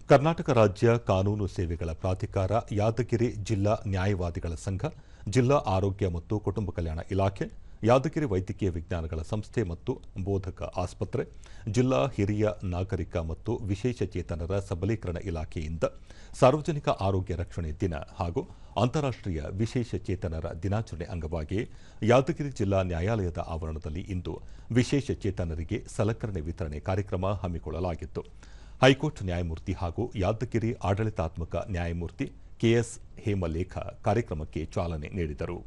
ಕರ್ನಾಟಕ ರಾಜ್ಯ ಕಾನೂನು ಸೇವೆಗಳ ಪ್ರಾಧಿಕಾರ, ಯಾದಗಿರಿ ಜಿಲ್ಲಾ ನ್ಯಾಯವಾದಿಗಳ ಸಂಘ, ಜಿಲ್ಲಾ ಆರೋಗ್ಯ ಮತ್ತು ಕುಟುಂಬ ಕಲ್ಯಾಣ ಇಲಾಖೆ, ಯಾದಗಿರಿ ವೈದ್ಯಕೀಯ ವಿಜ್ಞಾನಗಳ ಸಂಸ್ಥೆ ಮತ್ತು ಬೋಧಕ ಆಸ್ಪತ್ರೆ, ಜಿಲ್ಲಾ ಹಿರಿಯ ನಾಗರಿಕ ಮತ್ತು ವಿಶೇಷಚೇತನರ ಸಬಲೀಕರಣ ಇಲಾಖೆಯಿಂದ ಸಾರ್ವಜನಿಕ ಆರೋಗ್ಯ ರಕ್ಷಣೆ ದಿನ ಹಾಗೂ ಅಂತಾರಾಷ್ಟ್ರೀಯ ವಿಶೇಷಚೇತನರ ದಿನಾಚರಣೆ ಅಂಗವಾಗಿ ಯಾದಗಿರಿ ಜಿಲ್ಲಾ ನ್ಯಾಯಾಲಯದ ಆವರಣದಲ್ಲಿ ಇಂದು ವಿಶೇಷಚೇತನರಿಗೆ ಸಲಕರಣೆ ವಿತರಣೆ ಕಾರ್ಯಕ್ರಮ ಹಮ್ಮಿಕೊಳ್ಳಲಾಗಿತ್ತು. ಹೈಕೋರ್ಟ್ ನ್ಯಾಯಮೂರ್ತಿ ಹಾಗೂ ಯಾದಗಿರಿ ಆಡಳಿತಾತ್ಮಕ ನ್ಯಾಯಮೂರ್ತಿ ಕೆಎಸ್ ಹೇಮಲೇಖ ಕಾರ್ಯಕ್ರಮಕ್ಕೆ ಚಾಲನೆ ನೀಡಿದರು.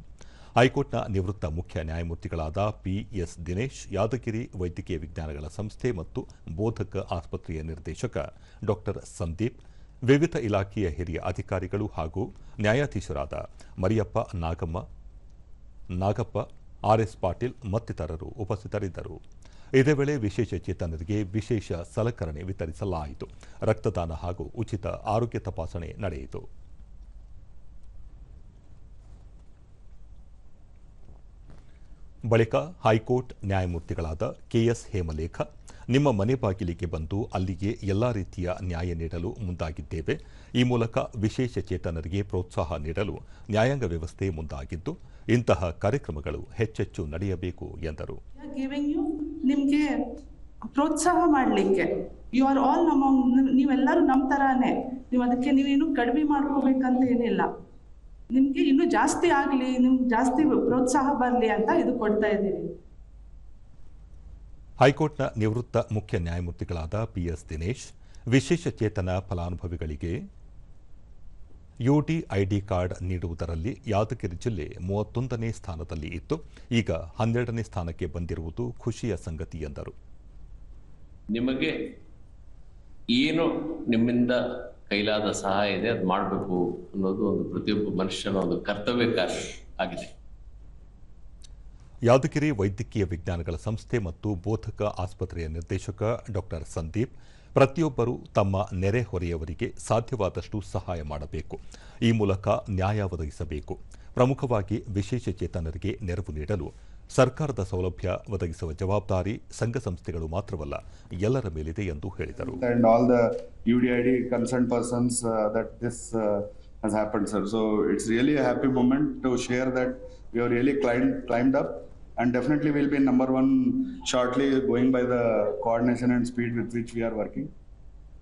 ಹೈಕೋರ್ಟ್ನ ನಿವೃತ್ತ ಮುಖ್ಯ ನ್ಯಾಯಮೂರ್ತಿಗಳಾದ ಪಿಎಸ್ ದಿನೇಶ್, ಯಾದಗಿರಿ ವೈದ್ಯಕೀಯ ವಿಜ್ಞಾನಗಳ ಸಂಸ್ಥೆ ಮತ್ತು ಬೋಧಕ ಆಸ್ಪತ್ರೆಯ ನಿರ್ದೇಶಕ ಡಾ ಸಂದೀಪ್, ವಿವಿಧ ಇಲಾಖೆಯ ಹಿರಿಯ ಅಧಿಕಾರಿಗಳು ಹಾಗೂ ನ್ಯಾಯಾಧೀಶರಾದ ಮರಿಯಪ್ಪ, ನಾಗಪ್ಪ, ಆರ್ಎಸ್ ಪಾಟೀಲ್ ಮತ್ತಿತರರು ಉಪಸ್ಥಿತರಿದ್ದರು. ಇದೇ ವೇಳೆ ವಿಶೇಷಚೇತನರಿಗೆ ವಿಶೇಷ ಸಲಕರಣೆ ವಿತರಿಸಲಾಯಿತು. ರಕ್ತದಾನ ಹಾಗೂ ಉಚಿತ ಆರೋಗ್ಯ ತಪಾಸಣೆ ನಡೆಯಿತು. ಬಳಿಕ ಹೈಕೋರ್ಟ್ ನ್ಯಾಯಮೂರ್ತಿಗಳಾದ ಕೆಎಸ್ ಹೇಮಲೇಖ, ನಿಮ್ಮ ಮನೆ ಬಾಗಿಲಿಗೆ ಬಂದು ಅಲ್ಲಿಗೆ ಎಲ್ಲಾ ರೀತಿಯ ನ್ಯಾಯ ನೀಡಲು ಮುಂದಾಗಿದ್ದೇವೆ. ಈ ಮೂಲಕ ವಿಶೇಷಚೇತನರಿಗೆ ಪ್ರೋತ್ಸಾಹ ನೀಡಲು ನ್ಯಾಯಾಂಗ ವ್ಯವಸ್ಥೆ ಮುಂದಾಗಿದ್ದು, ಇಂತಹ ಕಾರ್ಯಕ್ರಮಗಳು ಹೆಚ್ಚೆಚ್ಚು ನಡೆಯಬೇಕು ಎಂದರು. ನಿಮಗೆ ಪ್ರೋತ್ಸಾಹ ಮಾಡಲಿಕ್ಕೆ ಯು ಆರ್ ಆಲ್ ನೀವೆಲ್ಲರೂ ನಮ್ಮ ತರಾನೇ, ನೀವು ಅದಕ್ಕೆ ನೀವೇನು ಕಡಿಮೆ ಮಾಡ್ಕೋಬೇಕಂತ ಏನಿಲ್ಲ. ನಿಮಗೆ ಇನ್ನೂ ಜಾಸ್ತಿ ಆಗಲಿ, ನಿಮ್ಗೆ ಜಾಸ್ತಿ ಪ್ರೋತ್ಸಾಹ ಬರಲಿ ಅಂತ ಇದು ಕೊಡ್ತಾ ಇದ್ದೀವಿ. ಹೈಕೋರ್ಟ್ನ ನಿವೃತ್ತ ಮುಖ್ಯ ನ್ಯಾಯಮೂರ್ತಿಗಳಾದ ಪಿಎಸ್ ದಿನೇಶ್, ವಿಶೇಷಚೇತನ ಫಲಾನುಭವಿಗಳಿಗೆ ಯುಡಿಐಡಿ ಕಾರ್ಡ್ ನೀಡುವುದರಲ್ಲಿ ಯಾದಗಿರಿ ಜಿಲ್ಲೆ 31ನೇ ಸ್ಥಾನದಲ್ಲಿ ಇತ್ತು. ಈಗ 12ನೇ ಸ್ಥಾನಕ್ಕೆ ಬಂದಿರುವುದು ಖುಷಿಯ ಸಂಗತಿ ಎಂದರು. ನಿಮಗೆ ಏನು ನಿಮ್ಮಿಂದ ಕೈಲಾದ ಸಹಾಯ ಇದೆ ಅದು ಮಾಡಬೇಕು ಅನ್ನೋದು ಒಂದು ಪ್ರತಿಯೊಬ್ಬ ಮನುಷ್ಯನ ಒಂದು ಕರ್ತವ್ಯ ಆಗಿದೆ. ಯಾದಗಿರಿ ವೈದ್ಯಕೀಯ ವಿಜ್ಞಾನಗಳ ಸಂಸ್ಥೆ ಮತ್ತು ಬೋಧಕ ಆಸ್ಪತ್ರೆಯ ನಿರ್ದೇಶಕ ಡಾ ಸಂದೀಪ್, ಪ್ರತಿಯೊಬ್ಬರೂ ತಮ್ಮ ನೆರೆಹೊರೆಯವರಿಗೆ ಸಾಧ್ಯವಾದಷ್ಟು ಸಹಾಯ ಮಾಡಬೇಕು. ಈ ಮೂಲಕ ನ್ಯಾಯ ಒದಗಿಸಬೇಕು. ಪ್ರಮುಖವಾಗಿ ವಿಶೇಷಚೇತನರಿಗೆ ನೆರವು ನೀಡಲು ಸರ್ಕಾರದ ಸೌಲಭ್ಯ ಒದಗಿಸುವ ಜವಾಬ್ದಾರಿ ಸಂಘ ಸಂಸ್ಥೆಗಳು ಮಾತ್ರವಲ್ಲ, ಎಲ್ಲರ ಮೇಲಿದೆ ಎಂದು ಹೇಳಿದರು. And definitely we'll be number one shortly, going by the coordination and speed with which we are working.